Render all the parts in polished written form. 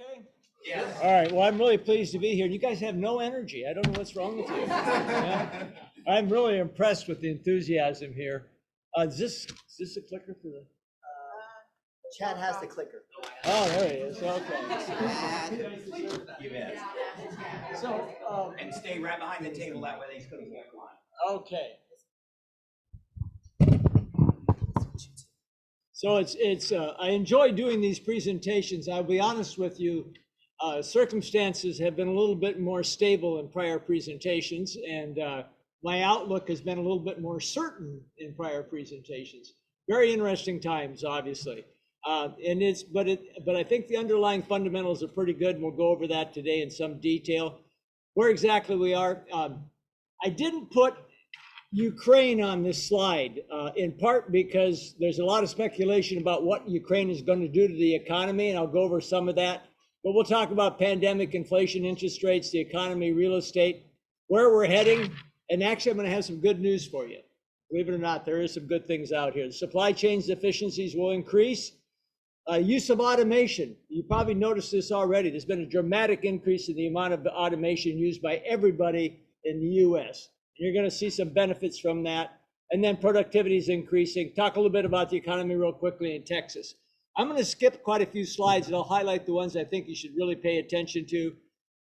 Okay. Yes. All right. Well, I'm really pleased to be here. You guys have no energy. I don't know what's wrong with you. Yeah. I'm really impressed with the enthusiasm here. Is this a clicker for the? Chad has the clicker. Oh, there he is. Okay. You bet. So, And stay right behind the table, that way they couldn't walk on. okay. So I enjoy doing these presentations. I'll be honest with you, circumstances have been a little bit more stable in prior presentations, and my outlook has been a little bit more certain in prior presentations. Very interesting times, obviously. But I think the underlying fundamentals are pretty good, and we'll go over that today in some detail. Where exactly we are, I didn't put Ukraine on this slide, in part because there's a lot of speculation about what Ukraine is going to do to the economy, and I'll go over some of that. But we'll talk about pandemic, inflation, interest rates, the economy, real estate, where we're heading, and actually I'm going to have some good news for you. Believe it or not, there is some good things out here. The supply chains efficiencies will increase. Use of automation. You probably noticed this already. There's been a dramatic increase in the amount of automation used by everybody in the US. You're going to see some benefits from that. And then productivity is increasing. Talk a little bit about the economy real quickly in Texas. I'm going to skip quite a few slides and I'll highlight the ones I think you should really pay attention to.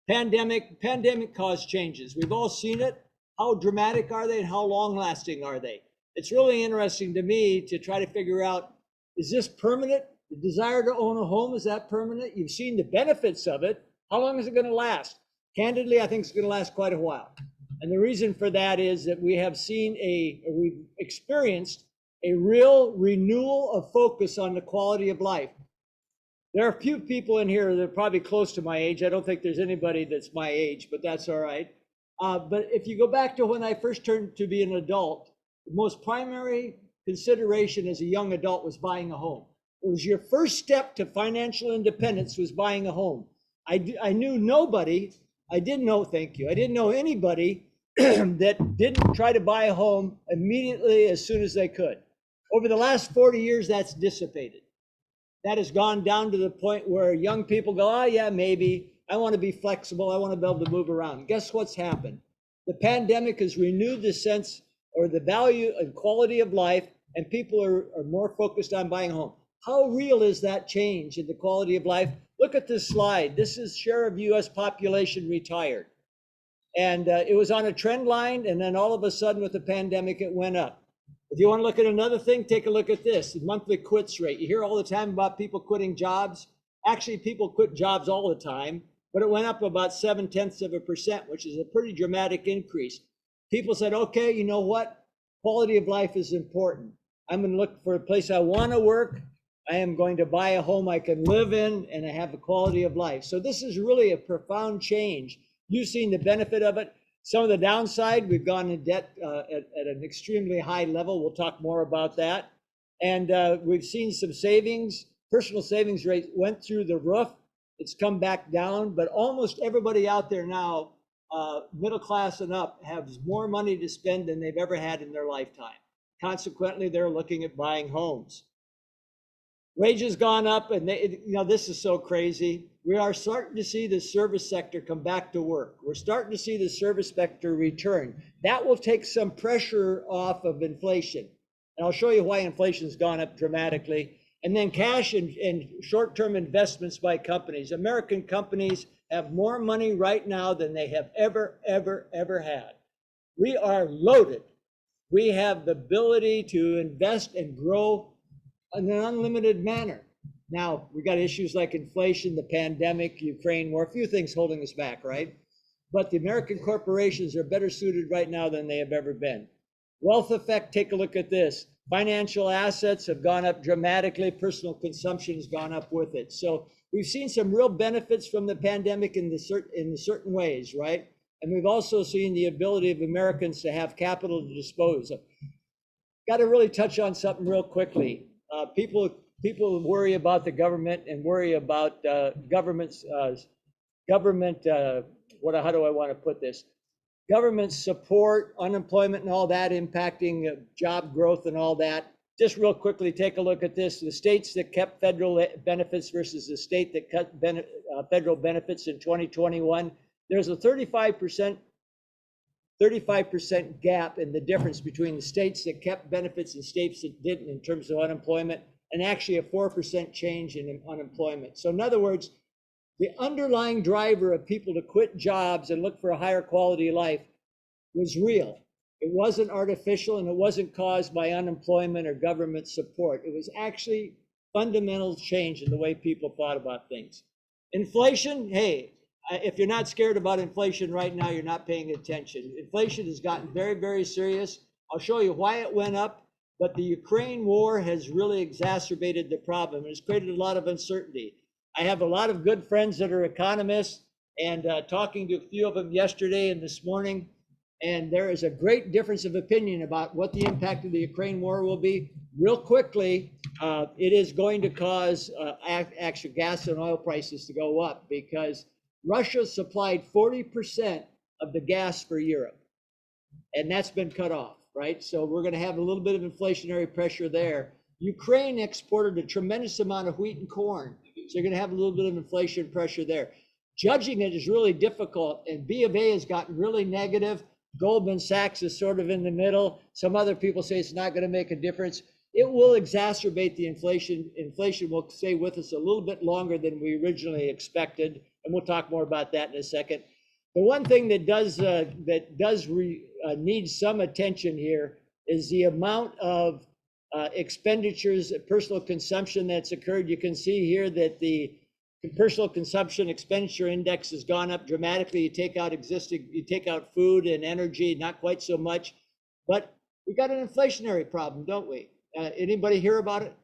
Pandemic caused changes. We've all seen it. How dramatic are they and how long lasting are they? It's really interesting to me to try to figure out, is this permanent? The desire to own a home, is that permanent? You've seen the benefits of it. How long is it going to last? Candidly, I think it's going to last quite a while. And the reason for that is that we've experienced a real renewal of focus on the quality of life. There are a few people in here that are probably close to my age. I don't think there's anybody that's my age, but that's all right. But if you go back to when I first turned to be an adult, the most primary consideration as a young adult was buying a home. It was your first step to financial independence was buying a home. I knew nobody, I didn't know anybody that didn't try to buy a home immediately as soon as they could. Over the last 40 years, that's dissipated. That has gone down to the point where young people go, oh yeah, maybe, I want to be flexible, I want to be able to move around. Guess what's happened? The pandemic has renewed the sense or the value and quality of life, and people are more focused on buying a home. How real is that change in the quality of life? Look at this slide. This is share of US population retired. And it was on a trend line, and then all of a sudden with the pandemic, it went up. If you want to look at another thing, take a look at this, the monthly quits rate. You hear all the time about people quitting jobs. Actually, people quit jobs all the time, but it went up about 0.7%, which is a pretty dramatic increase. People said, okay, you know what? Quality of life is important. I'm going to look for a place I want to work. I am going to buy a home I can live in, and I have a quality of life. So this is really a profound change. You've seen the benefit of it. Some of the downside, we've gone in debt at an extremely high level. We'll talk more about that. And we've seen some savings. Personal savings rate went through the roof. It's come back down, but almost everybody out there now, middle class and up, has more money to spend than they've ever had in their lifetime. Consequently, they're looking at buying homes. Wages gone up, and this is so crazy. We are starting to see the service sector come back to work. We're starting to see the service sector return. That will take some pressure off of inflation. And I'll show you why inflation's gone up dramatically. And then cash and short-term investments by companies. American companies have more money right now than they have ever had. We are loaded. We have the ability to invest and grow in an unlimited manner. Now, we got issues like inflation, the pandemic, Ukraine war, a few things holding us back, right? But the American corporations are better suited right now than they have ever been. Wealth effect, take a look at this. Financial assets have gone up dramatically. Personal consumption has gone up with it. So we've seen some real benefits from the pandemic in certain ways, right? And we've also seen the ability of Americans to have capital to dispose of. Got to really touch on something real quickly. People worry about the government and worry about how do I want to put this? Government support, unemployment and all that impacting job growth and all that. just real quickly, take a look at this. The states that kept federal benefits versus the state that cut federal benefits in 2021, there's a 35% gap in the difference between the states that kept benefits and states that didn't in terms of unemployment, and actually a 4% change in unemployment. So in other words, the underlying driver of people to quit jobs and look for a higher quality of life was real. It wasn't artificial, and it wasn't caused by unemployment or government support. It was actually fundamental change in the way people thought about things. Inflation, hey, if you're not scared about inflation right now, you're not paying attention. Inflation has gotten very, very serious. I'll show you why it went up, but the Ukraine war has really exacerbated the problem. It's created a lot of uncertainty. I have a lot of good friends that are economists, and talking to a few of them yesterday and this morning, and there is a great difference of opinion about what the impact of the Ukraine war will be. Real quickly, it is going to cause actual gas and oil prices to go up because Russia supplied 40% of the gas for Europe, and that's been cut off, right? So we're going to have a little bit of inflationary pressure there. Ukraine exported a tremendous amount of wheat and corn, so you're going to have a little bit of inflation pressure there. Judging it is really difficult, and B of A has gotten really negative. Goldman Sachs is sort of in the middle. Some other people say it's not going to make a difference. It will exacerbate the inflation. Inflation will stay with us a little bit longer than we originally expected, and we'll talk more about that in a second. The one thing that does need some attention here is the amount of expenditures, personal consumption that's occurred. You can see here that the personal consumption expenditure index has gone up dramatically. You take out food and energy, not quite so much, but we got an inflationary problem, don't we? Anybody hear about it?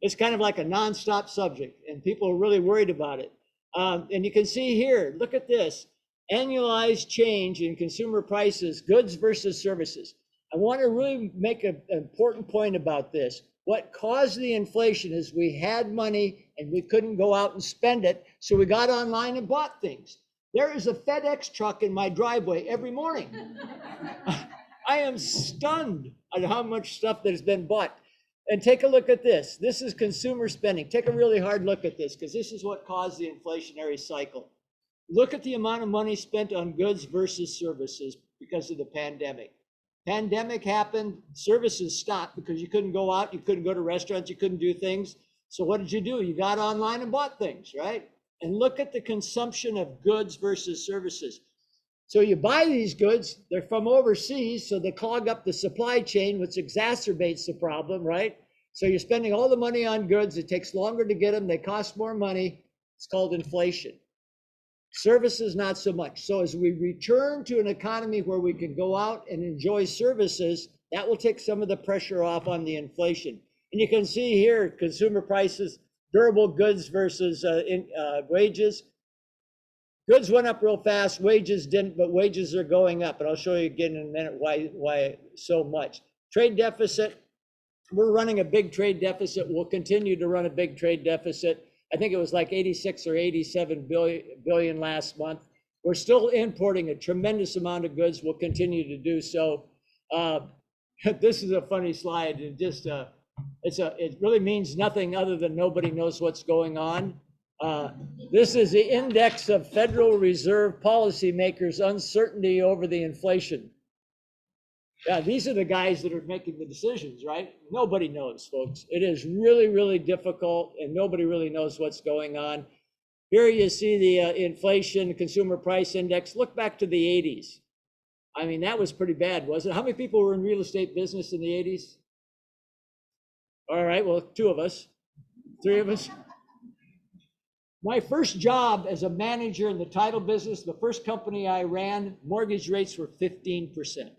It's kind of like a nonstop subject, and people are really worried about it. And you can see here, look at this, annualized change in consumer prices, goods versus services. I want to really make an important point about this. What caused the inflation is we had money and we couldn't go out and spend it, so we got online and bought things. There is a FedEx truck in my driveway every morning. I am stunned at how much stuff that has been bought. And take a look at this. This is consumer spending. Take a really hard look at this, because this is what caused the inflationary cycle. Look at the amount of money spent on goods versus services because of the pandemic. Pandemic happened, services stopped because you couldn't go out, you couldn't go to restaurants, you couldn't do things. So what did you do? You got online and bought things, right? And look at the consumption of goods versus services. So you buy these goods, they're from overseas, so they clog up the supply chain, which exacerbates the problem, right? So you're spending all the money on goods, it takes longer to get them, they cost more money. It's called inflation. Services, not so much. So as we return to an economy where we can go out and enjoy services, that will take some of the pressure off on the inflation. And you can see here, consumer prices, durable goods versus wages. Goods went up real fast, wages didn't, but wages are going up. And I'll show you again in a minute why so much. Trade deficit, we're running a big trade deficit. We'll continue to run a big trade deficit. I think it was like 86 or 87 billion last month. We're still importing a tremendous amount of goods. We'll continue to do so. This is a funny slide. It really means nothing other than nobody knows what's going on. This is the index of Federal Reserve policymakers' uncertainty over the inflation. Yeah, these are the guys that are making the decisions, right? Nobody knows, folks. It is really, really difficult, and nobody really knows what's going on. Here you see the inflation, consumer price index. Look back to the 80s. I mean, that was pretty bad, wasn't it? How many people were in real estate business in the 80s? All right, well, 2 of us, 3 of us. My first job as a manager in the title business, the first company I ran, mortgage rates were 15%.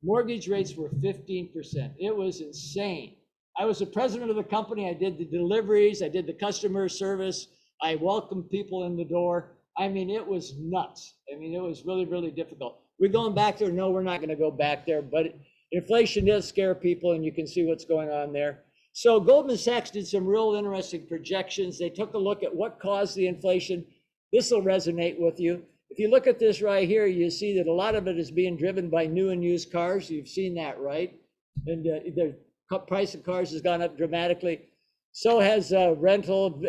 Mortgage rates were 15%. It was insane. I was the president of the company. I did the deliveries. I did the customer service. I welcomed people in the door. I mean, it was nuts. I mean, it was really, really difficult. We're going back there? No, we're not going to go back there. But inflation does scare people, and you can see what's going on there. So Goldman Sachs did some real interesting projections. They took a look at what caused the inflation. This will resonate with you. If you look at this right here, you see that a lot of it is being driven by new and used cars. You've seen that, right? And the price of cars has gone up dramatically. So has rental,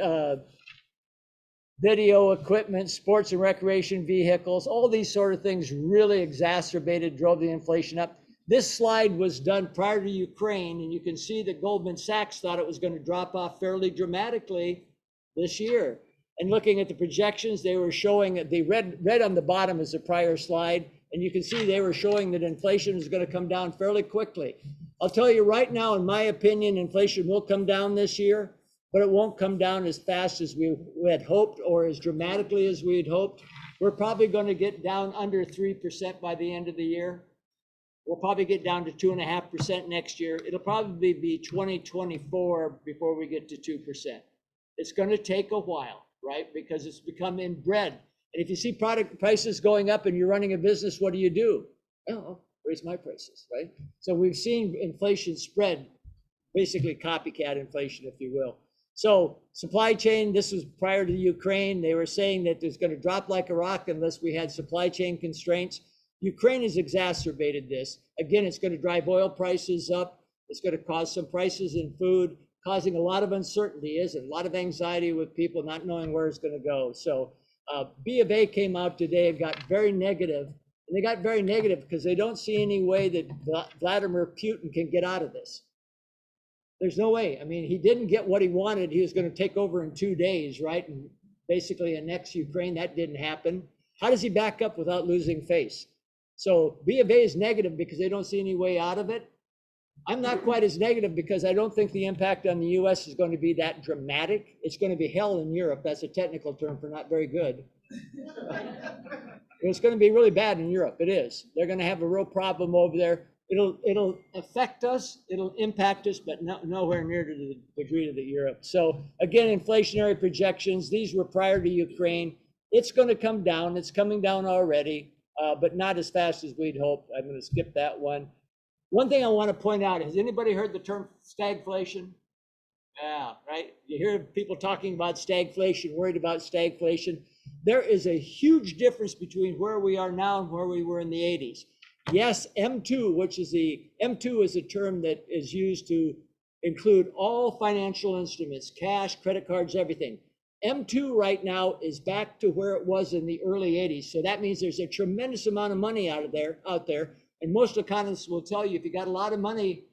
video equipment, sports and recreation vehicles, all these sort of things really exacerbated, drove the inflation up. This slide was done prior to Ukraine, and you can see that Goldman Sachs thought it was going to drop off fairly dramatically this year. And looking at the projections, they were showing the red on the bottom is the prior slide, and you can see they were showing that inflation is going to come down fairly quickly. I'll tell you right now, in my opinion, inflation will come down this year, but it won't come down as fast as we had hoped or as dramatically as we had hoped. We're probably going to get down under 3% by the end of the year. We'll probably get down to 2.5% next year. It'll probably be 2024 before we get to 2%. It's going to take a while, right? Because it's become inbred. And if you see product prices going up and you're running a business, what do? Oh, I'll raise my prices, right? So we've seen inflation spread, basically copycat inflation, if you will. So supply chain, this was prior to Ukraine. They were saying that it's going to drop like a rock unless we had supply chain constraints. Ukraine has exacerbated this. Again, it's going to drive oil prices up. It's going to cause some prices in food, causing a lot of uncertainty, isn't it? A lot of anxiety with people not knowing where it's going to go. So B of A came out today and got very negative. And they got very negative because they don't see any way that Vladimir Putin can get out of this. There's no way. I mean, he didn't get what he wanted. He was going to take over in 2 days, right? And basically annex Ukraine. That didn't happen. How does he back up without losing face? So B of A is negative because they don't see any way out of it. I'm not quite as negative because I don't think the impact on the US is going to be that dramatic. It's going to be hell in Europe. That's a technical term for not very good. It's going to be really bad in Europe. It is. They're going to have a real problem over there. It'll affect us, it'll impact us, but nowhere near to the degree of the Europe. So again, inflationary projections, these were prior to Ukraine. It's going to come down. It's coming down already, but not as fast as we'd hoped. I'm going to skip that one. One thing I want to point out, has anybody heard the term stagflation? Yeah, right. You hear people talking about stagflation, worried about stagflation. There is a huge difference between where we are now and where we were in the 80s. Yes, M2, which is M2 is a term that is used to include all financial instruments, cash, credit cards, everything. M2 right now is back to where it was in the early 80s. So that means there's a tremendous amount of money out there. And most economists will tell you if you got a lot of money,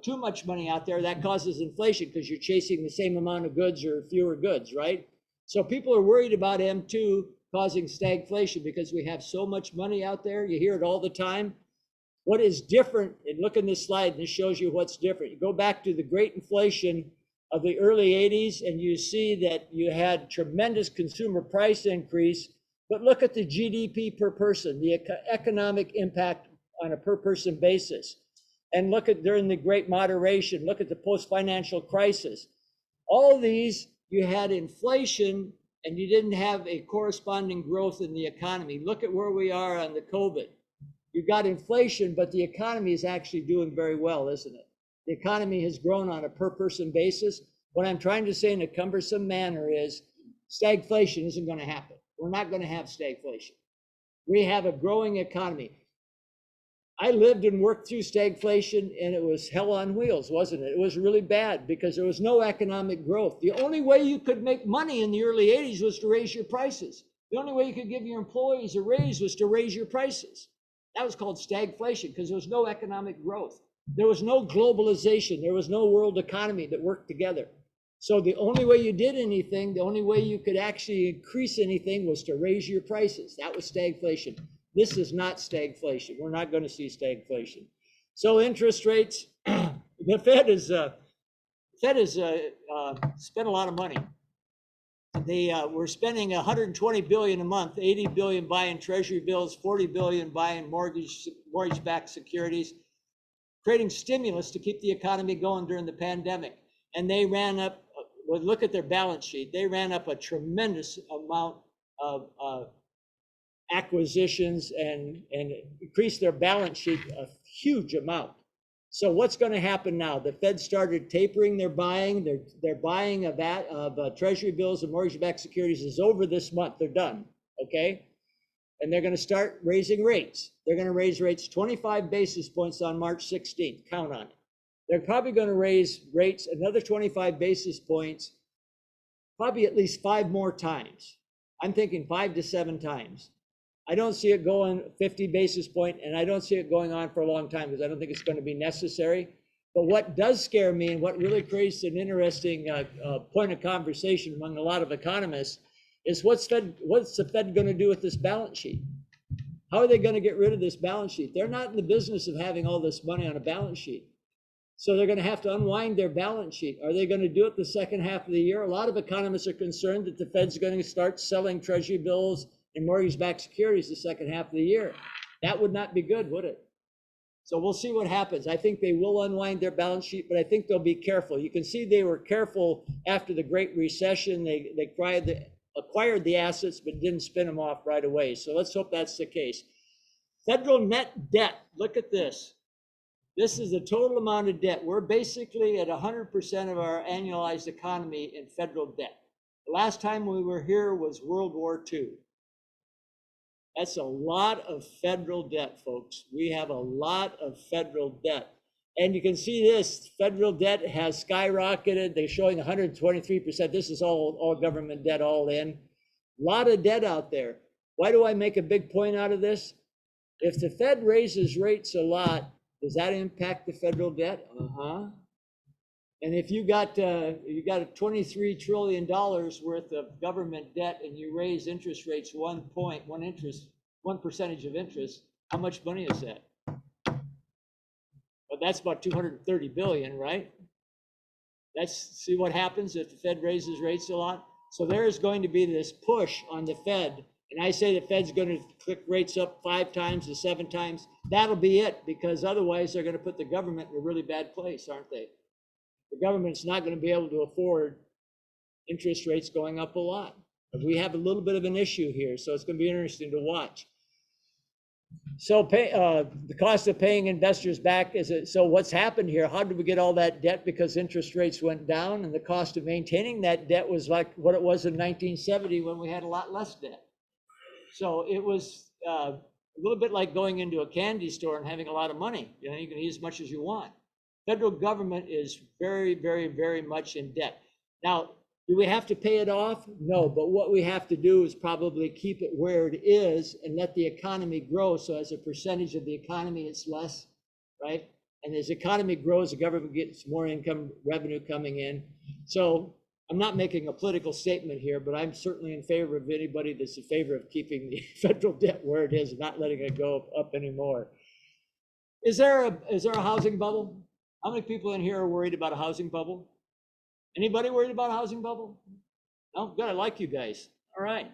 too much money out there, that causes inflation because you're chasing the same amount of goods or fewer goods, right? So people are worried about M2 causing stagflation because we have so much money out there. You hear it all the time. What is different, and look in this slide, and this shows you what's different. You go back to the great inflation of the early 80s, and you see that you had tremendous consumer price increase, but look at the GDP per person, the economic impact on a per person basis. And look at during the Great Moderation, look at the post-financial crisis. All these, you had inflation and you didn't have a corresponding growth in the economy. Look at where we are on the COVID. You've got inflation, but the economy is actually doing very well, isn't it? The economy has grown on a per person basis. What I'm trying to say in a cumbersome manner is stagflation isn't going to happen. We're not going to have stagflation. We have a growing economy. I lived and worked through stagflation, and it was hell on wheels, wasn't it? It was really bad because there was no economic growth. The only way you could make money in the early 80s was to raise your prices. The only way you could give your employees a raise was to raise your prices. That was called stagflation because there was no economic growth. There was no globalization. There was no world economy that worked together. So the only way you did anything, the only way you could actually increase anything was to raise your prices. That was stagflation. This is not stagflation. We're not going to see stagflation. So interest rates, the Fed has spent a lot of money. They were spending 120 billion a month, 80 billion buying treasury bills, 40 billion buying mortgage-backed securities, creating stimulus to keep the economy going during the pandemic. And they ran up, well, look at their balance sheet. They ran up a tremendous amount of acquisitions and increased their balance sheet a huge amount. So what's going to happen now? The Fed started tapering their buying. Their buying of treasury bills and mortgage-backed securities is over this month. They're done, okay? and they're going to start raising rates. They're going to raise rates 25 basis points on March 16th. Count on it. They're probably going to raise rates another 25 basis points, probably at least 5 more times. I'm thinking 5 to 7 times. I don't see it going 50 basis point, and I don't see it going on for a long time because I don't think it's going to be necessary. But what does scare me and what really creates an interesting point of conversation among a lot of economists is what's the Fed going to do with this balance sheet? How are they going to get rid of this balance sheet? They're not in the business of having all this money on a balance sheet. So they're going to have to unwind their balance sheet. Are they going to do it the second half of the year? A lot of economists are concerned that the Fed's going to start selling treasury bills and mortgage-backed securities the second half of the year. That would not be good, would it? So we'll see what happens. I think they will unwind their balance sheet, but I think they'll be careful. You can see they were careful after the Great Recession. They acquired the assets, but didn't spin them off right away. So let's hope that's the case. Federal net debt, look at this. This is the total amount of debt. We're basically at 100% of our annualized economy in federal debt. The last time we were here was World War II. That's a lot of federal debt, folks. We have a lot of federal debt. And you can see this, federal debt has skyrocketed. They're showing 123%. This is all government debt all in. A lot of debt out there. Why do I make a big point out of this? If the Fed raises rates a lot, does that impact the federal debt? And if you got a $23 trillion worth of government debt and you raise interest rates 1 percentage of interest, how much money is that? Well, that's about 230 billion, right? See what happens if the Fed raises rates a lot. So there is going to be this push on the Fed. And I say the Fed's going to click rates up 5 times to 7 times. That'll be it, because otherwise they're going to put the government in a really bad place, aren't they? The government's not going to be able to afford interest rates going up a lot. But we have a little bit of an issue here, so it's going to be interesting to watch. So the cost of paying investors back so what's happened here? How did we get all that debt? Because interest rates went down, and the cost of maintaining that debt was like what it was in 1970 when we had a lot less debt. So it was a little bit like going into a candy store and having a lot of money. You know, you can eat as much as you want. Federal government is very, very, very much in debt. Now, do we have to pay it off? No, but what we have to do is probably keep it where it is and let the economy grow. So as a percentage of the economy, it's less, right? And as the economy grows, the government gets more income, revenue coming in. So I'm not making a political statement here, but I'm certainly in favor of anybody that's in favor of keeping the federal debt where it is and not letting it go up anymore. Is there a housing bubble? How many people in here are worried about a housing bubble? Anybody worried about a housing bubble? No, good, I like you guys. All right.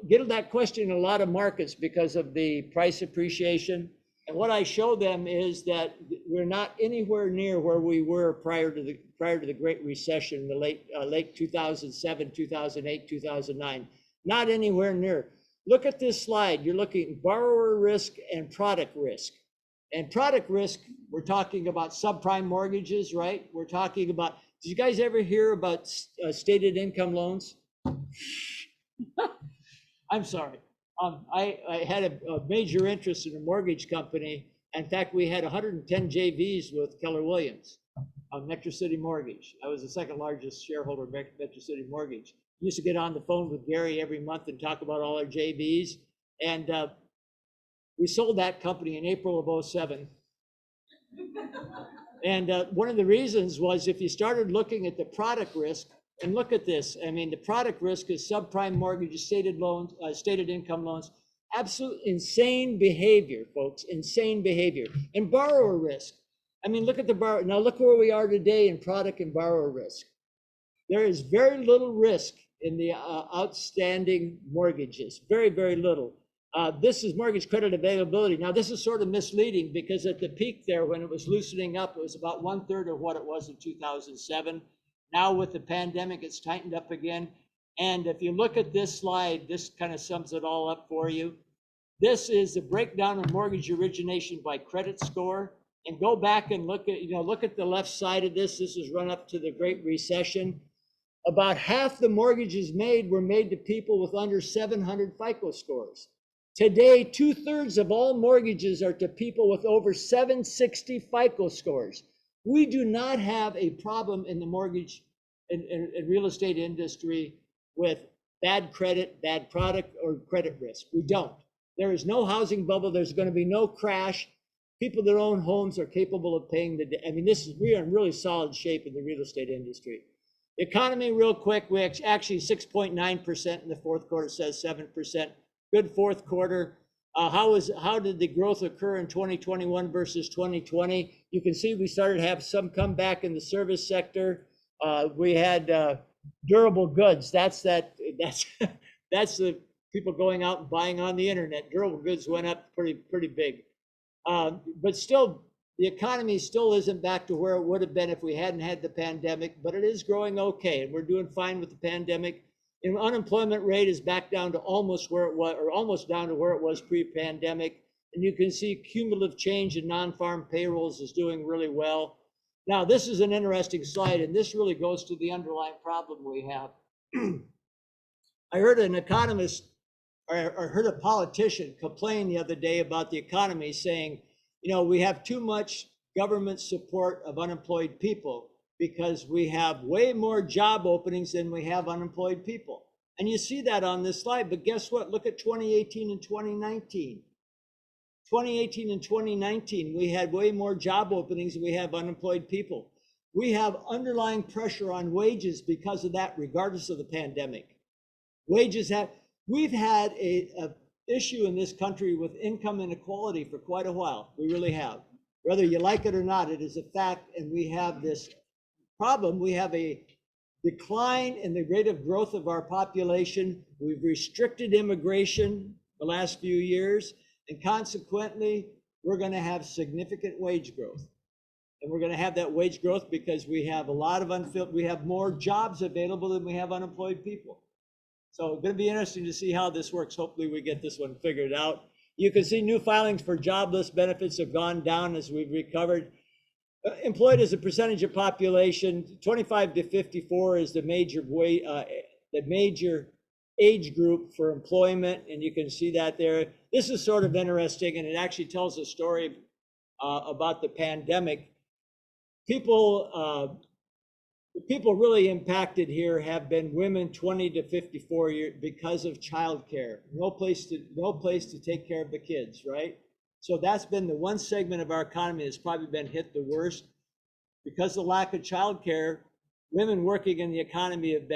Get that question in a lot of markets because of the price appreciation. And what I show them is that we're not anywhere near where we were prior to the Great Recession in the late 2007, 2008, 2009. Not anywhere near. Look at this slide. You're looking at borrower risk and product risk. And product risk, we're talking about subprime mortgages, right? We're talking about, did you guys ever hear about stated income loans? I'm sorry. I had a major interest in a mortgage company. In fact, we had 110 JVs with Keller Williams on Metro City Mortgage. I was the second largest shareholder of Metro City Mortgage. I used to get on the phone with Gary every month and talk about all our JVs. And we sold that company in April of 07. And one of the reasons was if you started looking at the product risk, and look at this, I mean, the product risk is subprime mortgages, stated loans, stated income loans, absolute insane behavior, folks, insane behavior. And borrower risk, I mean, look at the borrower. Now look where we are today in product and borrower risk. There is very little risk in the outstanding mortgages, very, very little. This is mortgage credit availability. Now, this is sort of misleading because at the peak there, when it was loosening up, it was about 1/3 of what it was in 2007. Now with the pandemic, it's tightened up again. And if you look at this slide, this kind of sums it all up for you. This is the breakdown of mortgage origination by credit score. And go back and look at the left side of this. This is run up to the Great Recession. About half the mortgages made were made to people with under 700 FICO scores. Today, 2/3 of all mortgages are to people with over 760 FICO scores. We do not have a problem in the mortgage and real estate industry with bad credit, bad product, or credit risk. We don't. There is no housing bubble. There's going to be no crash. People that own homes are capable of paying the debt. I mean, we are in really solid shape in the real estate industry. The economy, real quick, we actually 6.9% in the fourth quarter, says 7%. Good fourth quarter. How did the growth occur in 2021 versus 2020? You can see we started to have some comeback in the service sector. We had durable goods. That's the people going out and buying on the internet. Durable goods went up pretty big. But still, the economy still isn't back to where it would have been if we hadn't had the pandemic, but it is growing okay, and we're doing fine with the pandemic. And unemployment rate is back down to almost where it was, or almost down to where it was pre-pandemic. And you can see cumulative change in non-farm payrolls is doing really well. Now, this is an interesting slide, and this really goes to the underlying problem we have. I heard an economist, or I heard a politician complain the other day about the economy, saying, you know, we have too much government support of unemployed people because we have way more job openings than we have unemployed people. And you see that on this slide, but guess what? Look at 2018 and 2019. 2018 and 2019, we had way more job openings than we have unemployed people. We have underlying pressure on wages because of that, regardless of the pandemic. We've had a issue in this country with income inequality for quite a while. We really have. Whether you like it or not, it is a fact, and we have this problem. We have a decline in the rate of growth of our population. We've restricted immigration the last few years, and consequently, we're going to have significant wage growth. And we're going to have that wage growth because we have a lot of we have more jobs available than we have unemployed people. So it's going to be interesting to see how this works. Hopefully we get this one figured out. You can see new filings for jobless benefits have gone down as we've recovered. Employed as a percentage of population, 25 to 54 is the major age group for employment, and you can see that there. This is sort of interesting, and it actually tells a story about the pandemic. The people really impacted here have been women 20 to 54 years because of childcare. No place to take care of the kids, right? So that's been the one segment of our economy that's probably been hit the worst. Because of the lack of childcare, women working in the economy have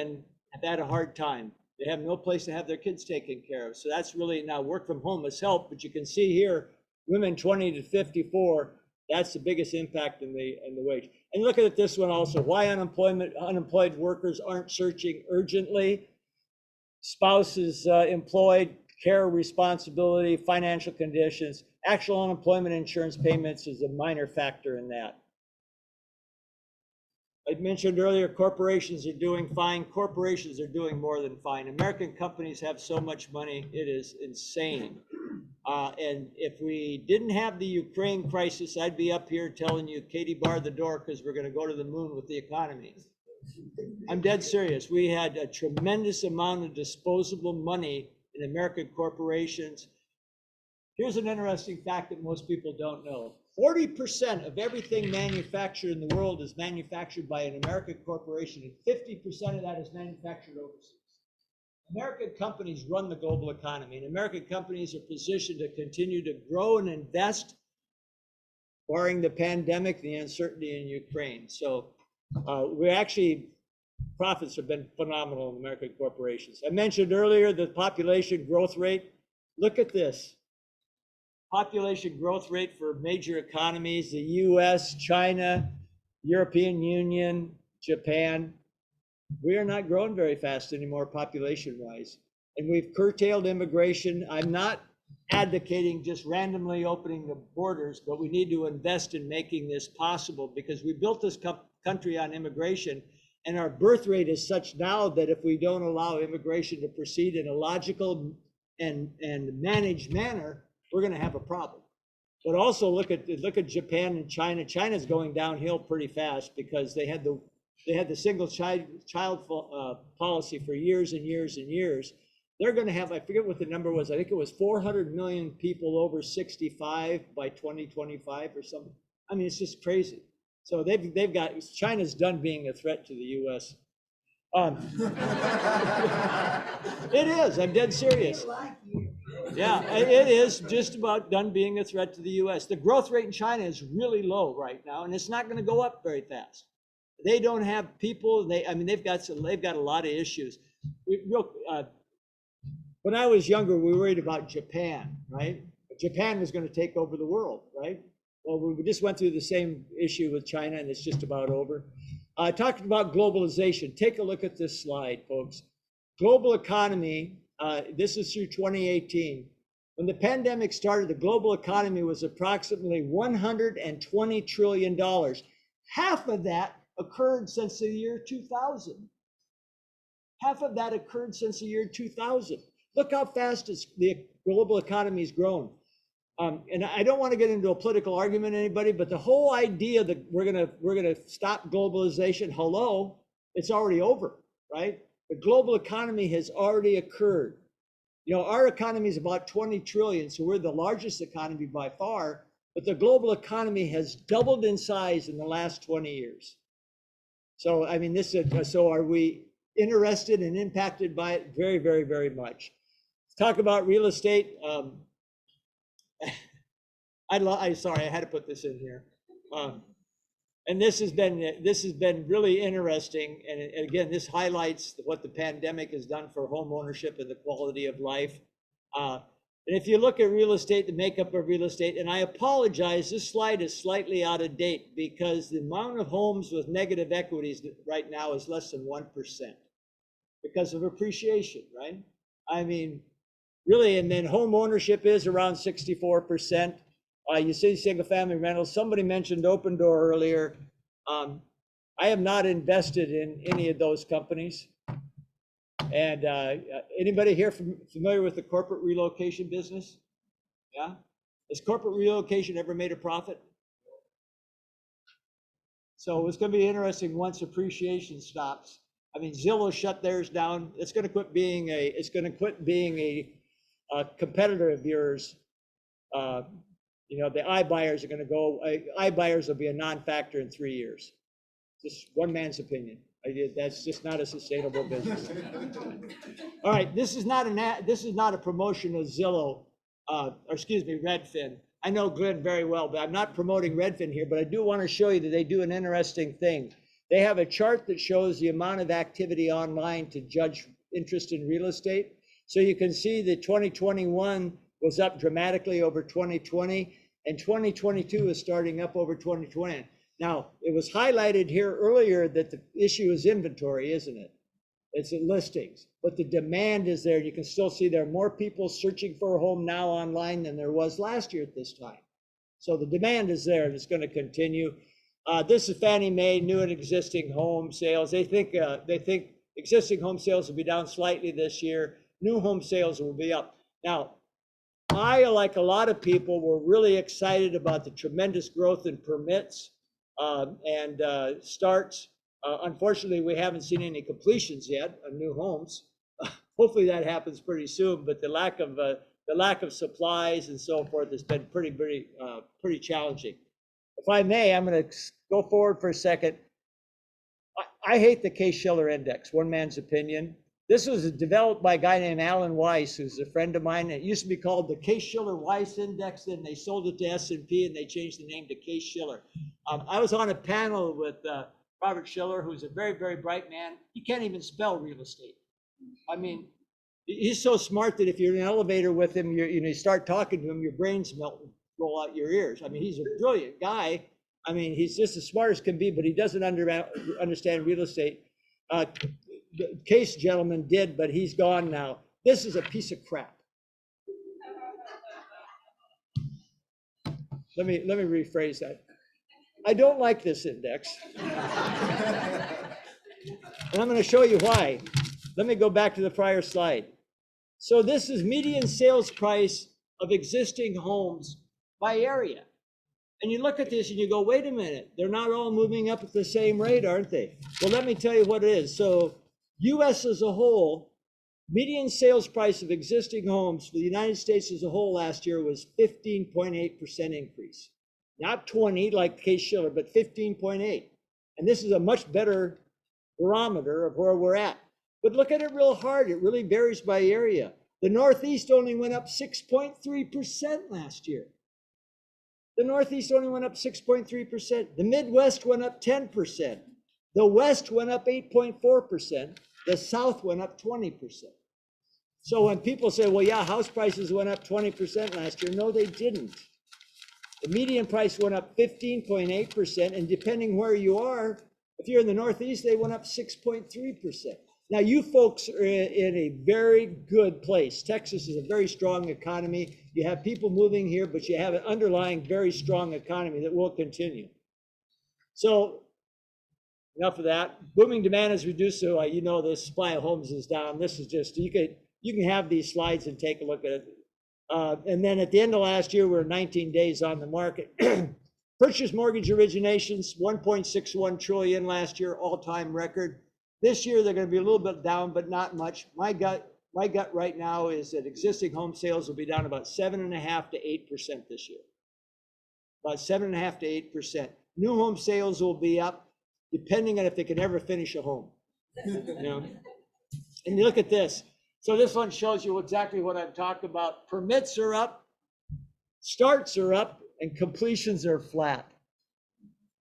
had a hard time. They have no place to have their kids taken care of. So that's really, now work from home has helped, but you can see here, women 20 to 54, that's the biggest impact in the wage. And look at this one also, why unemployed workers aren't searching urgently. Spouses employed, care responsibility, financial conditions, actual unemployment insurance payments is a minor factor in that. I mentioned earlier, corporations are doing fine. Corporations are doing more than fine. American companies have so much money, it is insane. And if we didn't have the Ukraine crisis, I'd be up here telling you, Katie, bar the door, because we're going to go to the moon with the economy. I'm dead serious. We had a tremendous amount of disposable money in American corporations. Here's an interesting fact that most people don't know. 40% of everything manufactured in the world is manufactured by an American corporation, and 50% of that is manufactured overseas. American companies run the global economy, and American companies are positioned to continue to grow and invest, barring the pandemic, the uncertainty in Ukraine. So profits have been phenomenal in American corporations. I mentioned earlier the population growth rate. Look at this. Population growth rate for major economies, the US, China, European Union, Japan. We are not growing very fast anymore population-wise. And we've curtailed immigration. I'm not advocating just randomly opening the borders, but we need to invest in making this possible because we built this country on immigration, and our birth rate is such now that if we don't allow immigration to proceed in a logical and managed manner, we're going to have a problem. But also look at Japan and China. China's going downhill pretty fast because they had the they had the single child policy for years and years and years. They're going to have, I forget what the number was. I think it was 400 million people over 65 by 2025 or something. I mean, it's just crazy. So they've got, China's done being a threat to the U.S. It is, I'm dead serious. Yeah, it is just about done being a threat to the U.S. The growth rate in China is really low right now, and it's not going to go up very fast. They don't have people. They've got a lot of issues. When I was younger, we worried about Japan, right? Japan was going to take over the world, right? Well, we just went through the same issue with China, and it's just about over. Talking about globalization, take a look at this slide, folks. Global economy, this is through 2018. When the pandemic started, the global economy was approximately $120 trillion. Half of that occurred since the year 2000. Half of that occurred since the year 2000. Look how fast the global economy has grown. And I don't want to get into a political argument, anybody, but the whole idea that we're gonna stop globalization, hello, it's already over, right? The global economy has already occurred. You know, our economy is about 20 trillion, so we're the largest economy by far, but the global economy has doubled in size in the last 20 years. So, I mean, so are we interested and impacted by it? Very, very, very much. Let's talk about real estate. Sorry, I had to put this in here. And this has been really interesting. And again, this highlights what the pandemic has done for home ownership and the quality of life. And if you look at real estate, the makeup of real estate, and I apologize, this slide is slightly out of date because the amount of homes with negative equities right now is less than 1% because of appreciation, right? I mean, really, and then home ownership is around 64%. You see single family rentals. Somebody mentioned Open Door earlier. I have not invested in any of those companies. And anybody here familiar with the corporate relocation business? Yeah? Has corporate relocation ever made a profit? So it's going to be interesting once appreciation stops. I mean, Zillow shut theirs down. It's going to quit being a competitor of yours. You know, the iBuyers are going to go. iBuyers will be a non-factor in 3 years. Just one man's opinion. That's just not a sustainable business. All right, this is not a promotion of Zillow, or excuse me, Redfin. I know Glenn very well, but I'm not promoting Redfin here. But I do want to show you that they do an interesting thing. They have a chart that shows the amount of activity online to judge interest in real estate. So you can see that 2021 was up dramatically over 2020, and 2022 is starting up over 2020. Now, it was highlighted here earlier that the issue is inventory, isn't it? It's in listings, but the demand is there. You can still see there are more people searching for a home now online than there was last year at this time. So the demand is there, and it's going to continue. This is Fannie Mae, new and existing home sales. They think existing home sales will be down slightly this year. New home sales will be up. Now, I, like a lot of people, were really excited about the tremendous growth in permits and starts. Unfortunately, we haven't seen any completions yet of new homes. Hopefully that happens pretty soon, but the lack of supplies and so forth has been pretty challenging. If I may, I'm going to go forward for a second. I hate the Case-Shiller Index, one man's opinion. This was developed by a guy named Alan Weiss, who's a friend of mine. It used to be called the Case-Shiller-Weiss Index, then they sold it to S&P and they changed the name to Case-Shiller. I was on a panel with Robert Shiller, who's a very, very bright man. He can't even spell real estate. I mean, he's so smart that if you're in an elevator with him, you start talking to him, your brains melt and roll out your ears. I mean, he's a brilliant guy. I mean, he's just as smart as can be, but he doesn't understand real estate. The Case gentleman did, but he's gone now. This is a piece of crap. Let me rephrase that. I don't like this index. And I'm going to show you why. Let me go back to the prior slide. So this is median sales price of existing homes by area. And you look at this and you go, wait a minute, they're not all moving up at the same rate, aren't they? Well, let me tell you what it is. So US as a whole, median sales price of existing homes for the United States as a whole last year was 15.8% increase. Not 20 like Case-Shiller, but 15.8. And this is a much better barometer of where we're at. But look at it real hard. It really varies by area. The Northeast only went up 6.3% last year. The Northeast only went up 6.3%. The Midwest went up 10%. The West went up 8.4%. The South went up 20%. So when people say, well, yeah, house prices went up 20% last year, no, they didn't. The median price went up 15.8%, and depending where you are, if you're in the Northeast, they went up 6.3%. Now, you folks are in a very good place. Texas is a very strong economy. You have people moving here, but you have an underlying very strong economy that will continue. So enough of that. Booming demand is reduced, so you know the supply of homes is down. This is just, you can have these slides and take a look at it. And then at the end of last year, we were 19 days on the market. Purchase mortgage originations, 1.61 trillion last year, all-time record. This year, they're going to be a little bit down, but not much. My gut right now is that existing home sales will be down about 7.5% to 8% this year. About 7.5% to 8%. New home sales will be up, depending on if they can ever finish a home. You know? And you look at this. So this one shows you exactly what I'm talking about. Permits are up, starts are up, and completions are flat.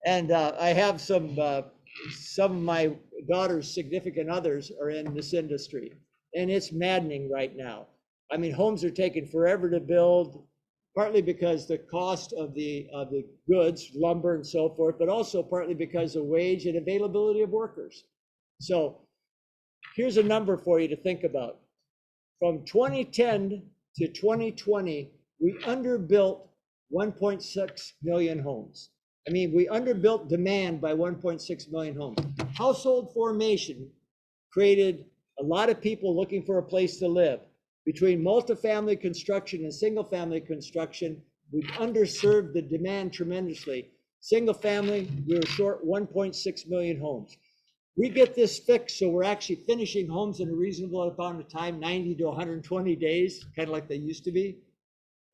And I have some of my daughter's significant others are in this industry, and it's maddening right now. I mean, homes are taking forever to build, partly because the cost of the goods, lumber and so forth, but also partly because of wage and availability of workers. So here's a number for you to think about. From 2010 to 2020, we underbuilt 1.6 million homes. I mean, we underbuilt demand by 1.6 million homes. Household formation created a lot of people looking for a place to live. Between multifamily construction and single family construction, we've underserved the demand tremendously. Single family, we were short 1.6 million homes. We get this fixed, so we're actually finishing homes in a reasonable amount of time, 90 to 120 days, kind of like they used to be.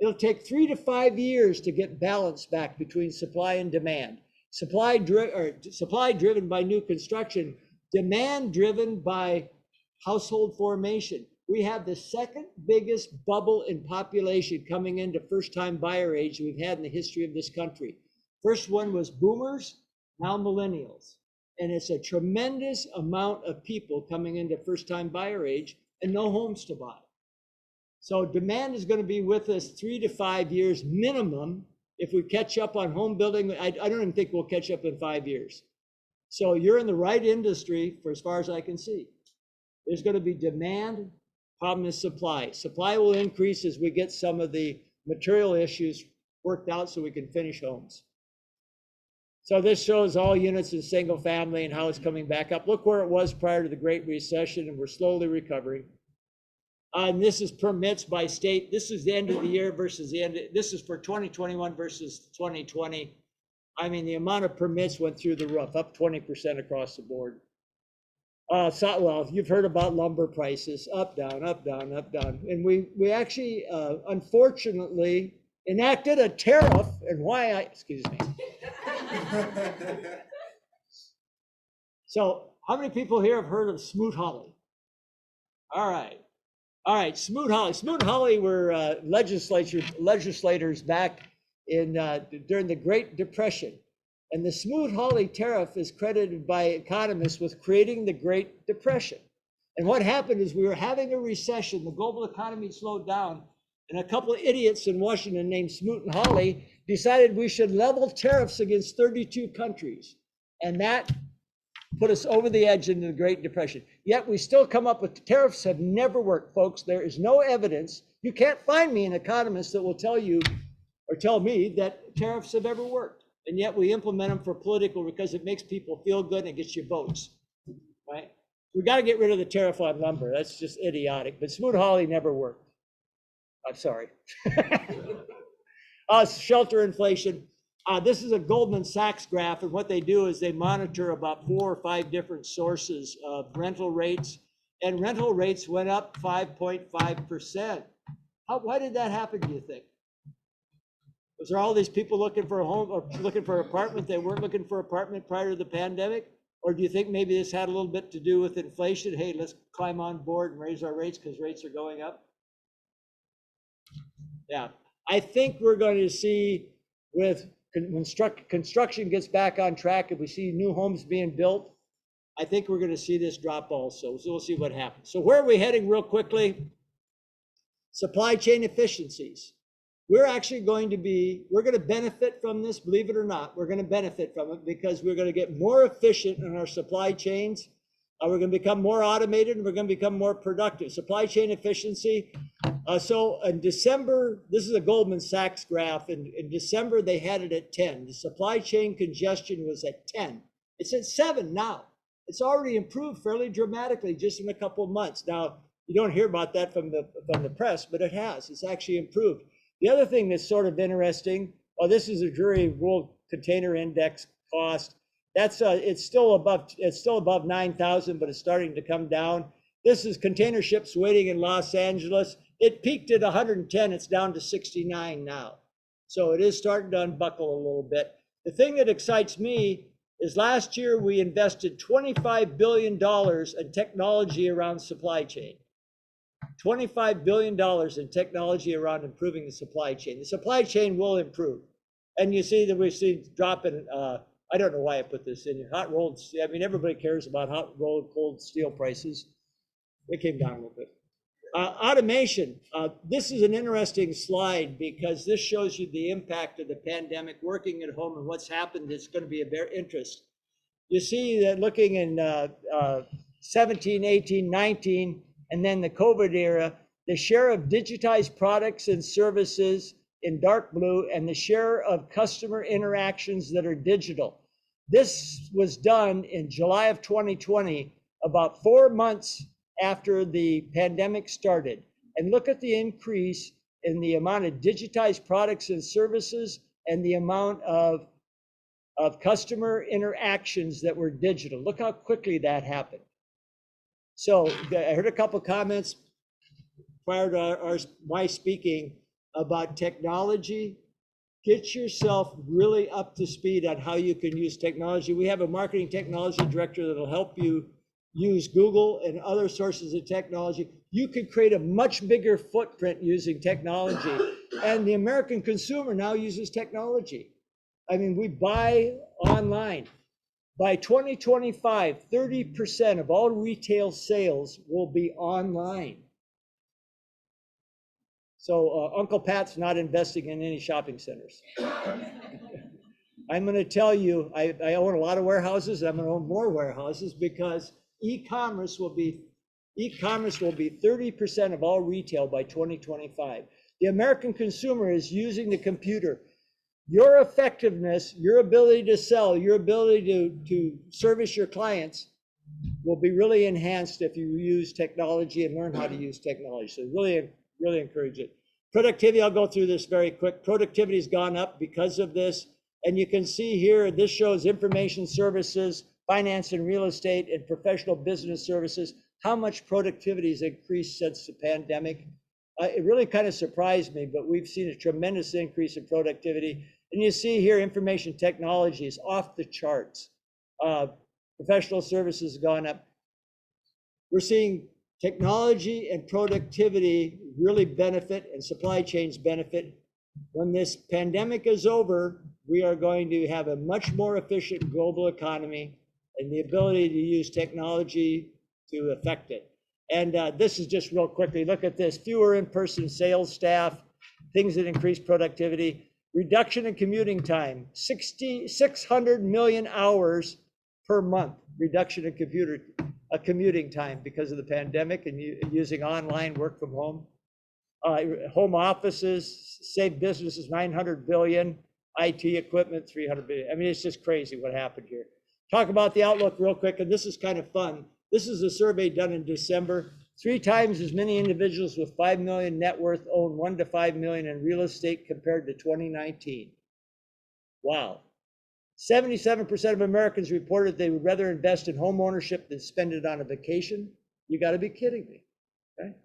It'll take 3 to 5 years to get balance back between supply and demand. Supply driven by new construction, demand driven by household formation. We have the second biggest bubble in population coming into first-time buyer age we've had in the history of this country. First one was boomers, now millennials. And it's a tremendous amount of people coming into first-time buyer age and no homes to buy. So demand is going to be with us 3 to 5 years minimum. If we catch up on home building, I don't even think we'll catch up in 5 years. So you're in the right industry for as far as I can see. There's going to be demand, problem is supply. Supply will increase as we get some of the material issues worked out so we can finish homes. So this shows all units in single family and how it's coming back up. Look where it was prior to the Great Recession, and we're slowly recovering. And this is permits by state. This is the end of the year versus the end. This is for 2021 versus 2020. I mean, the amount of permits went through the roof, up 20% across the board. Well, you've heard about lumber prices, up, down, up, down, up, down. And we actually, unfortunately, enacted a tariff, and excuse me. So how many people here have heard of Smoot-Hawley? All right, Smoot-Hawley. Smoot-Hawley were legislators back in during the Great Depression. And the Smoot-Hawley tariff is credited by economists with creating the Great Depression. And what happened is we were having a recession, the global economy slowed down, and a couple of idiots in Washington named Smoot and Hawley decided we should level tariffs against 32 countries. And that put us over the edge into the Great Depression. Yet we still come up with tariffs have never worked, folks. There is no evidence. You can't find me an economist that will tell you or tell me that tariffs have ever worked. And yet we implement them for political because it makes people feel good and it gets you votes, right? We got to get rid of the tariff on lumber. That's just idiotic. But Smoot-Hawley never worked. I'm sorry. Shelter inflation. This is a Goldman Sachs graph, and what they do is they monitor about 4 or 5 different sources of rental rates, and rental rates went up 5.5%. Why did that happen, do you think? Was there all these people looking for a home or looking for an apartment that weren't looking for an apartment prior to the pandemic? Or do you think maybe this had a little bit to do with inflation? Hey, let's climb on board and raise our rates because rates are going up. Yeah, I think we're going to see when construction gets back on track, if we see new homes being built, I think we're going to see this drop also. So we'll see what happens. So where are we heading real quickly? Supply chain efficiencies. We're going to benefit from this, believe it or not. We're going to benefit from it because we're going to get more efficient in our supply chains. We're going to become more automated and we're going to become more productive. Supply chain efficiency. So in December, this is a Goldman Sachs graph. In December, they had it at 10. The supply chain congestion was at 10. It's at 7 now. It's already improved fairly dramatically just in a couple of months. Now, you don't hear about that from the press, but it has. It's actually improved. The other thing that's sort of interesting, this is a Drewry World Container Index cost. That's it's still above 9,000, but it's starting to come down. This is container ships waiting in Los Angeles. It peaked at 110. It's down to 69 now. So it is starting to unbuckle a little bit. The thing that excites me is last year we invested $25 billion in technology around supply chain. $25 billion in technology around improving the supply chain. The supply chain will improve. And you see that we've seen drop in, I don't know why I put this in here, hot rolled steel. I mean, everybody cares about hot rolled cold steel prices. They came down a little bit. Automation. This is an interesting slide because this shows you the impact of the pandemic, working at home, and what's happened. It's going to be of their interest. You see that looking in 17, 18, 19, and then the COVID era, the share of digitized products and services in dark blue and the share of customer interactions that are digital. This was done in July of 2020, about 4 months after the pandemic started. And look at the increase in the amount of digitized products and services and the amount of customer interactions that were digital. Look how quickly that happened. So I heard a couple comments prior to my speaking about technology. Get yourself really up to speed on how you can use technology. We have a marketing technology director that'll help you use Google and other sources of technology. You could create a much bigger footprint using technology. And the American consumer now uses technology. I mean, we buy online. By 2025, 30% of all retail sales will be online. So Uncle Pat's not investing in any shopping centers. I'm going to tell you, I own a lot of warehouses. I'm going to own more warehouses because e-commerce will be 30% of all retail by 2025. The American consumer is using the computer. Your effectiveness, your ability to sell, your ability to service your clients will be really enhanced if you use technology and learn how to use technology. So really encourage it. Productivity, I'll go through this very quick. Productivity has gone up because of this. And you can see here, this shows information services, finance and real estate, and professional business services, how much productivity has increased since the pandemic. It really kind of surprised me, but we've seen a tremendous increase in productivity. And you see here, information technology is off the charts. Professional services have gone up. We're seeing technology and productivity really benefit and supply chains benefit. When this pandemic is over, we are going to have a much more efficient global economy and the ability to use technology to affect it. And this is just real quickly, look at this, fewer in-person sales staff, things that increase productivity, reduction in commuting time, 600 million hours per month, reduction in commuting time because of the pandemic and using online work from home. Home offices, save businesses 900 billion, IT equipment 300 billion. I mean, it's just crazy what happened here. Talk about the outlook real quick, and this is kind of fun. This is a survey done in December. 3 times as many individuals with 5 million net worth own 1 to 5 million in real estate compared to 2019. Wow. 77% of Americans reported they would rather invest in home ownership than spend it on a vacation. You got to be kidding me. Okay?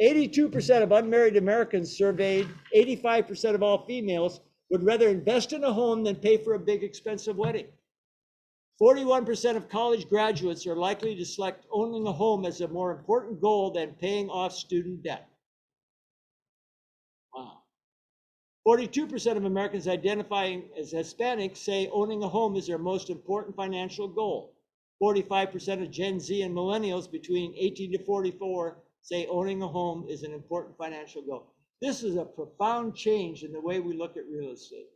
82% of unmarried Americans surveyed, 85% of all females would rather invest in a home than pay for a big expensive wedding. 41% of college graduates are likely to select owning a home as a more important goal than paying off student debt. Wow. 42% of Americans identifying as Hispanic say owning a home is their most important financial goal. 45% of Gen Z and millennials between 18 to 44 say owning a home is an important financial goal. This is a profound change in the way we look at real estate.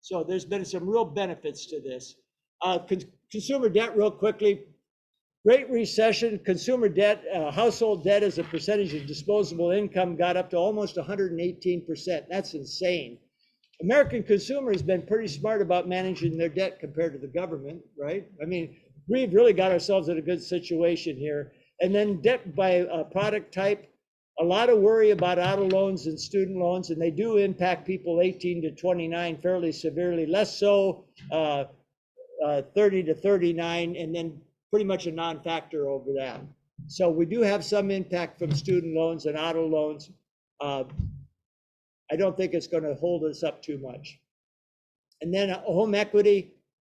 So there's been some real benefits to this. Consumer debt, real quickly. Great recession, consumer debt, household debt as a percentage of disposable income got up to almost 118%. That's insane. American consumer has been pretty smart about managing their debt compared to the government, right? I mean, we've really got ourselves in a good situation here. And then debt by product type, a lot of worry about auto loans and student loans, and they do impact people 18 to 29 fairly severely, less so 30 to 39, and then pretty much a non-factor over that. So we do have some impact from student loans and auto loans. I don't think it's going to hold us up too much. And then home equity,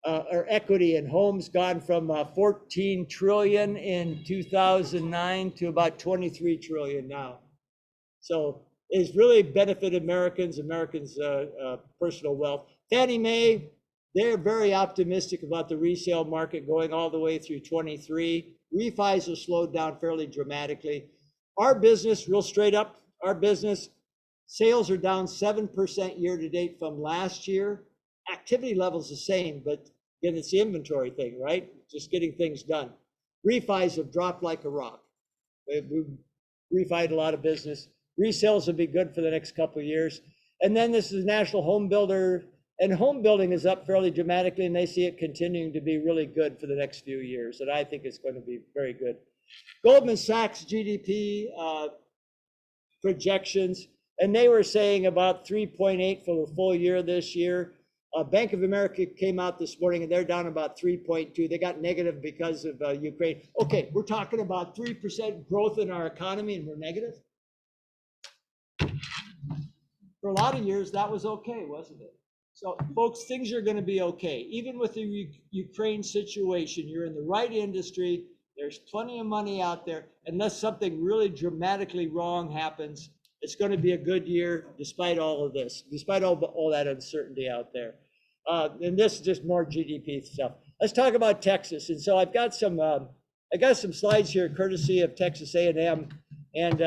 or equity in homes, gone from 14 trillion in 2009 to about 23 trillion now. So it's really benefited Americans' personal wealth. Fannie Mae, they're very optimistic about the resale market going all the way through 23. Refis have slowed down fairly dramatically. Our business, real straight up, our business, sales are down 7% year to date from last year. Activity level's the same, but again, it's the inventory thing, right? Just getting things done. Refis have dropped like a rock. We've refied a lot of business. Resales will be good for the next couple of years. And then this is National Home Builder, and home building is up fairly dramatically, and they see it continuing to be really good for the next few years. And I think it's going to be very good. Goldman Sachs GDP projections, and they were saying about 3.8 for the full year this year. Bank of America came out this morning and they're down about 3.2. They got negative because of Ukraine. Okay, we're talking about 3% growth in our economy and we're negative. For a lot of years, that was okay, wasn't it? So folks, things are going to be okay. Even with the Ukraine situation, you're in the right industry. There's plenty of money out there. Unless something really dramatically wrong happens, it's going to be a good year despite all of this, despite all that uncertainty out there. And this is just more GDP stuff. Let's talk about Texas. And so I've got some slides here courtesy of Texas A&M, and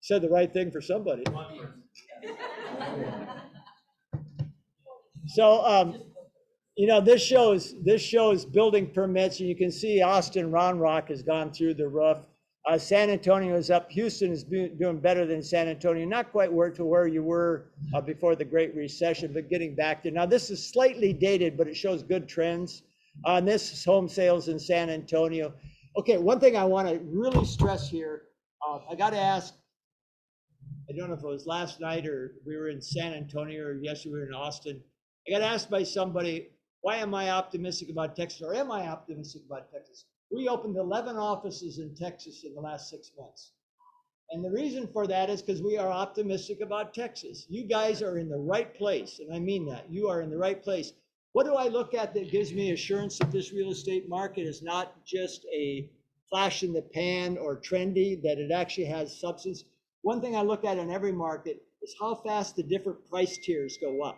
said the right thing for somebody. So you know, this shows building permits, and you can see Austin Round Rock has gone through the roof. San Antonio is up. Houston is doing better than San Antonio. Not quite to where you were before the Great Recession, but getting back to. Now this is slightly dated, but it shows good trends. This is home sales in San Antonio. Okay, one thing I want to really stress here, I got to ask, I don't know if it was last night or we were in San Antonio or yesterday we were in Austin. I got asked by somebody, why am I optimistic about Texas, or am I optimistic about Texas? We opened 11 offices in Texas in the last 6 months. And the reason for that is because we are optimistic about Texas. You guys are in the right place, and I mean that. You are in the right place. What do I look at that gives me assurance that this real estate market is not just a flash in the pan or trendy, that it actually has substance? One thing I look at in every market is how fast the different price tiers go up.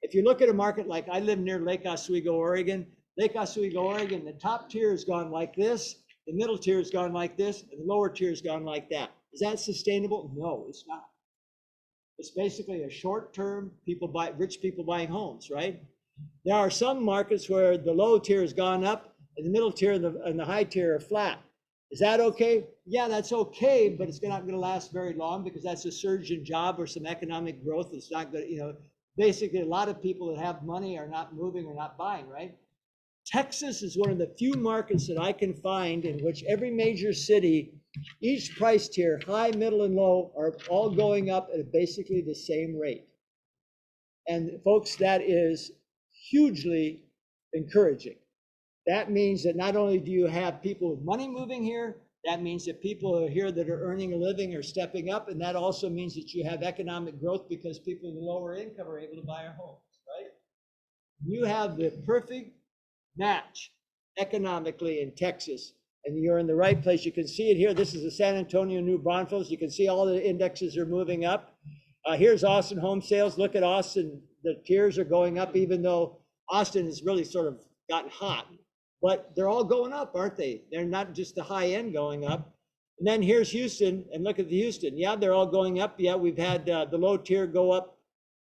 If you look at a market like, I live near Lake Oswego, Oregon. Lake Oswego, Oregon, the top tier has gone like this, the middle tier has gone like this, and the lower tier has gone like that. Is that sustainable? No, it's not. It's basically a short-term, rich people buying homes, right? There are some markets where the low tier has gone up and the middle tier and the high tier are flat. Is that okay? Yeah, that's okay, but it's not going to last very long because that's a surge in job or some economic growth. It's not good, you know. Basically, a lot of people that have money are not moving or not buying, right? Texas is one of the few markets that I can find in which every major city, each price tier, high, middle, and low, are all going up at basically the same rate. And folks, that is hugely encouraging. That means that not only do you have people with money moving here, that means that people are here that are earning a living are stepping up. And that also means that you have economic growth because people with lower income are able to buy our homes, right? You have the perfect match economically in Texas, and you're in the right place. You can see it here. This is the San Antonio New Braunfels. You can see all the indexes are moving up. Here's Austin home sales. Look at Austin. The tiers are going up, even though Austin has really sort of gotten hot. But they're all going up, aren't they? They're not just the high end going up. And then here's Houston, and look at the Houston. Yeah, they're all going up. Yeah, we've had the low tier go up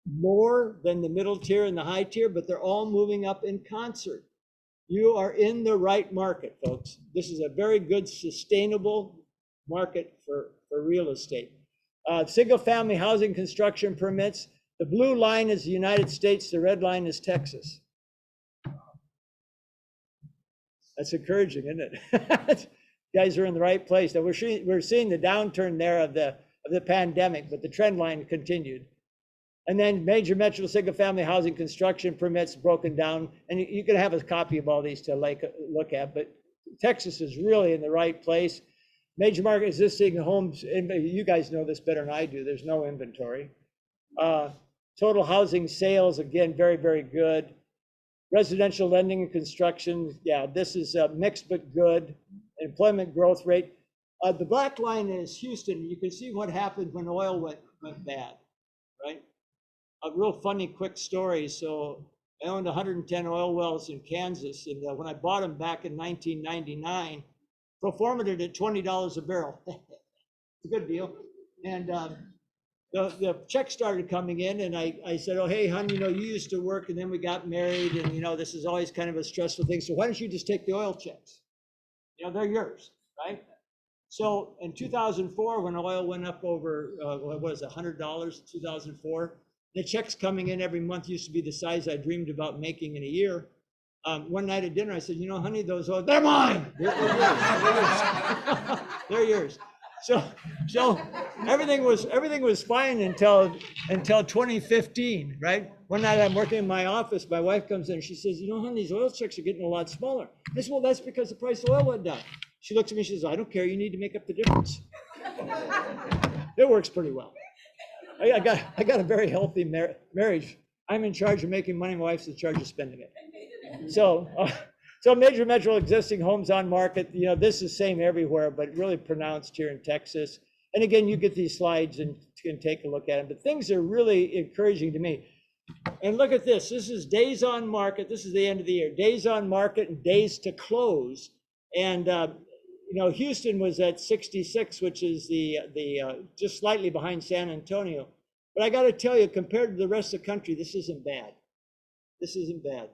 more than the middle tier and the high tier, but they're all moving up in concert. You are in the right market, folks. This is a very good, sustainable market for real estate. Single family housing construction permits. The blue line is the United States, the red line is Texas. That's encouraging, isn't it? You guys are in the right place. Now we're seeing the downturn there of the pandemic, but the trend line continued. And then major metro single family housing construction permits broken down. And you can have a copy of all these to look at, but Texas is really in the right place. Major market existing homes, and you guys know this better than I do, there's no inventory. Total housing sales, again, very, very good. Residential lending and construction, yeah, this is mixed but good. Employment growth rate. The black line is Houston. You can see what happened when oil went bad, right? A real funny, quick story. So I owned 110 oil wells in Kansas, and when I bought them back in 1999, performed it at $20 a barrel. It's a good deal. And the check started coming in, and I said, oh, hey, hon, you used to work, and then we got married, and this is always kind of a stressful thing. So why don't you just take the oil checks? They're yours, right? So in 2004, when oil went up over, what was it, $100 in 2004, the checks coming in every month used to be the size I dreamed about making in a year. One night at dinner, I said, honey, those oil, they're mine. They're yours. They're yours. So everything was fine until 2015, right? One night I'm working in my office, my wife comes in and she says, honey, these oil checks are getting a lot smaller. I said, well, that's because the price of oil went down. She looks at me, she says, I don't care, you need to make up the difference. It works pretty well. I got a very healthy marriage. I'm in charge of making money, my wife's in charge of spending it. So major metro existing homes on market, this is same everywhere, but really pronounced here in Texas. And again, you get these slides and can take a look at them, but things are really encouraging to me. And look at this. This is days on market. This is the end of the year. Days on market and days to close. And Houston was at 66, which is the just slightly behind San Antonio. But I got to tell you, compared to the rest of the country, this isn't bad. This isn't bad.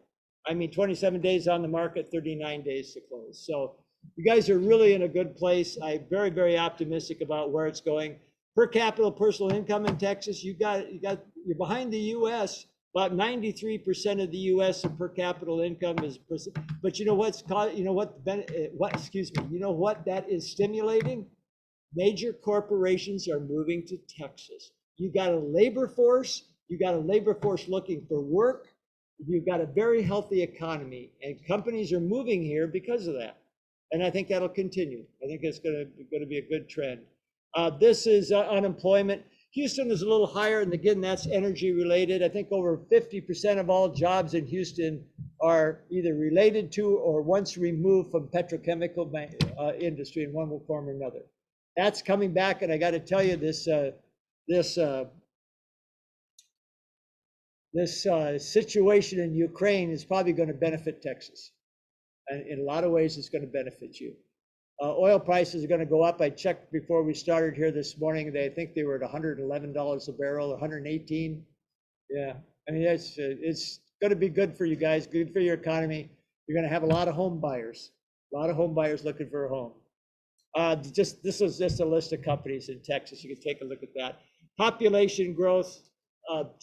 I mean, 27 days on the market, 39 days to close. So you guys are really in a good place. I'm very, very optimistic about where it's going. Per capita personal income in Texas, you're behind the U.S. About 93% of the U.S. per capita income is, but you know what that is stimulating? Major corporations are moving to Texas. You got a labor force looking for work. You've got a very healthy economy, and companies are moving here because of that. And I think that'll continue. I think it's going to be a good trend. This is unemployment. Houston is a little higher, and again, that's energy related. I think over 50% of all jobs in Houston are either related to or once removed from petrochemical industry in one form or another. That's coming back, and I got to tell you, this situation in Ukraine is probably going to benefit Texas. And in a lot of ways, it's going to benefit you. Oil prices are going to go up. I checked before we started here this morning. I think they were at $111 a barrel, 118. Yeah, I mean, it's going to be good for you guys, good for your economy. You're going to have a lot of home buyers looking for a home. This is just a list of companies in Texas. You can take a look at that. Population growth,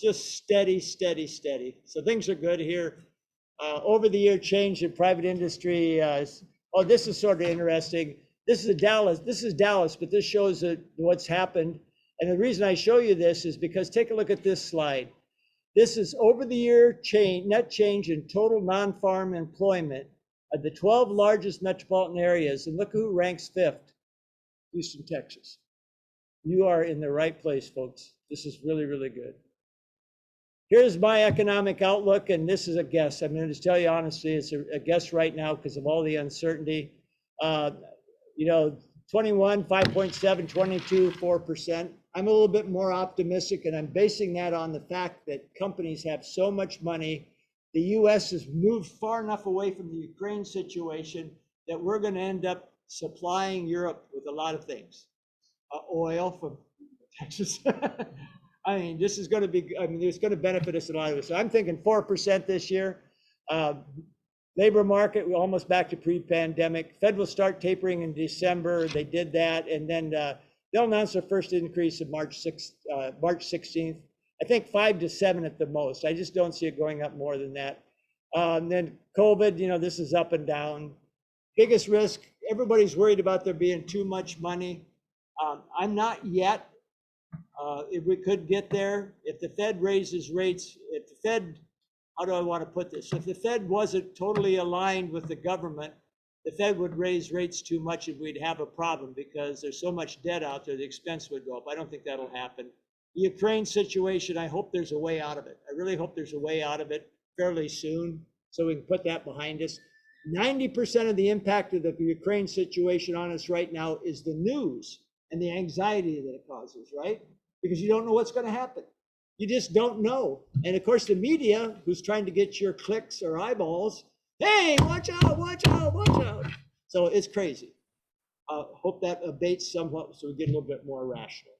just steady. So things are good here. Over the year change in private industry. Oh, this is sort of interesting. This is Dallas, but this shows what's happened. And the reason I show you this is because take a look at this slide. This is over the year change, net change in total non-farm employment of the 12 largest metropolitan areas. And look who ranks 5th, Houston, Texas. You are in the right place, folks. This is really, really good. Here's my economic outlook, and this is a guess. I'm going to just tell you honestly, it's a guess right now because of all the uncertainty. You know, 21, 5.7, 22, 4%. I'm a little bit more optimistic, and I'm basing that on the fact that companies have so much money. The US has moved far enough away from the Ukraine situation that we're going to end up supplying Europe with a lot of things. Oil from Texas. I mean, this is going to be, I mean, it's going to benefit us a lot of this. So I'm thinking 4% this year. Labor market, we're almost back to pre-pandemic. Fed will start tapering in December. They did that. And then they'll announce their first increase of March 16th. I think 5 to 7 at the most. I just don't see it going up more than that. And then COVID, you know, this is up and down. Biggest risk, everybody's worried about there being too much money. I'm not yet. If we could get there, if the Fed raises rates, if the Fed, how do I want to put this? If the Fed wasn't totally aligned with the government, the Fed would raise rates too much and we'd have a problem because there's so much debt out there, the expense would go up. I don't think that'll happen. The Ukraine situation, I hope there's a way out of it. I really hope there's a way out of it fairly soon so we can put that behind us. 90% of the impact of the Ukraine situation on us right now is the news and the anxiety that it causes, right? Because you don't know what's going to happen. You just don't know. And of course, the media, who's trying to get your clicks or eyeballs, hey, watch out, watch out, watch out. So it's crazy. Hope that abates somewhat so we get a little bit more rational.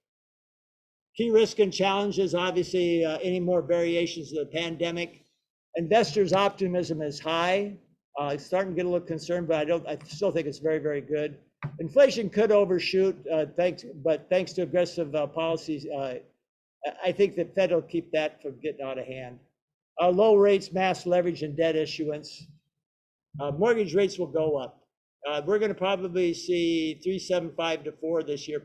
Key risk and challenges, obviously, any more variations of the pandemic. Investors' optimism is high. It's starting to get a little concerned, but I still think it's very, very good. Inflation could overshoot, but thanks to aggressive policies, I think the Fed will keep that from getting out of hand. Low rates, mass leverage, and debt issuance. Mortgage rates will go up. We're going to probably see 3.75 to 4 this year,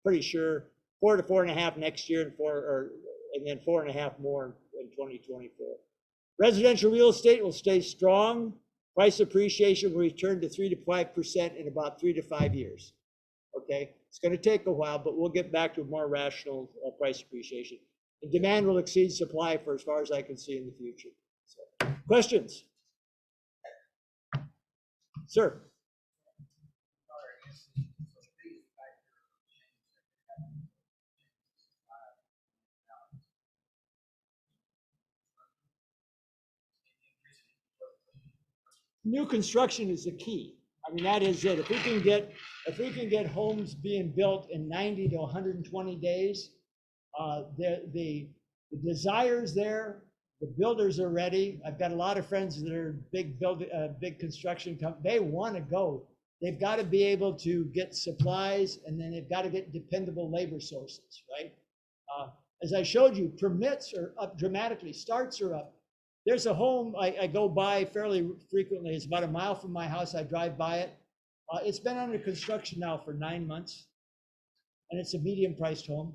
pretty sure. 4 to 4.5 next year, and then 4.5 more in 2024. Residential real estate will stay strong. Price appreciation will return to 3 to 5% in about 3 to 5 years. Okay, it's going to take a while, but we'll get back to a more rational price appreciation. And demand will exceed supply for as far as I can see in the future. So, questions? Sir. New construction is the key. I mean, that is it. If we can get homes being built in 90 to 120 days, the desire's there, the builders are ready. I've got a lot of friends that are big construction companies. They want to go. They've got to be able to get supplies, and then they've got to get dependable labor sources, right? As I showed you, permits are up dramatically, starts are up. There's a home I go by fairly frequently. It's about a mile from my house. I drive by it. It's been under construction now for 9 months, and it's a medium-priced home.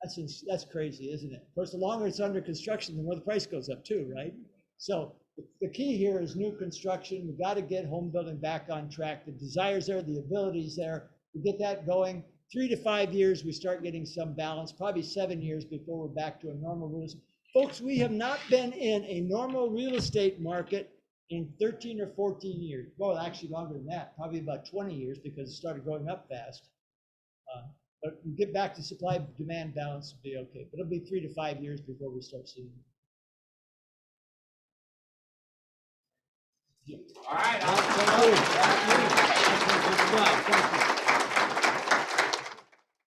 That's crazy, isn't it? Of course, the longer it's under construction, the more the price goes up too, right? So the key here is new construction. We've got to get home building back on track. The desire's there, the ability's there. We get that going. 3 to 5 years, we start getting some balance. Probably 7 years before we're back to a normal rules. Folks, we have not been in a normal real estate market in 13 or 14 years. Well, actually longer than that, probably about 20 years because it started going up fast. But we get back to supply demand balance will be okay. But it'll be 3 to 5 years before we start seeing it. All right. Thank you.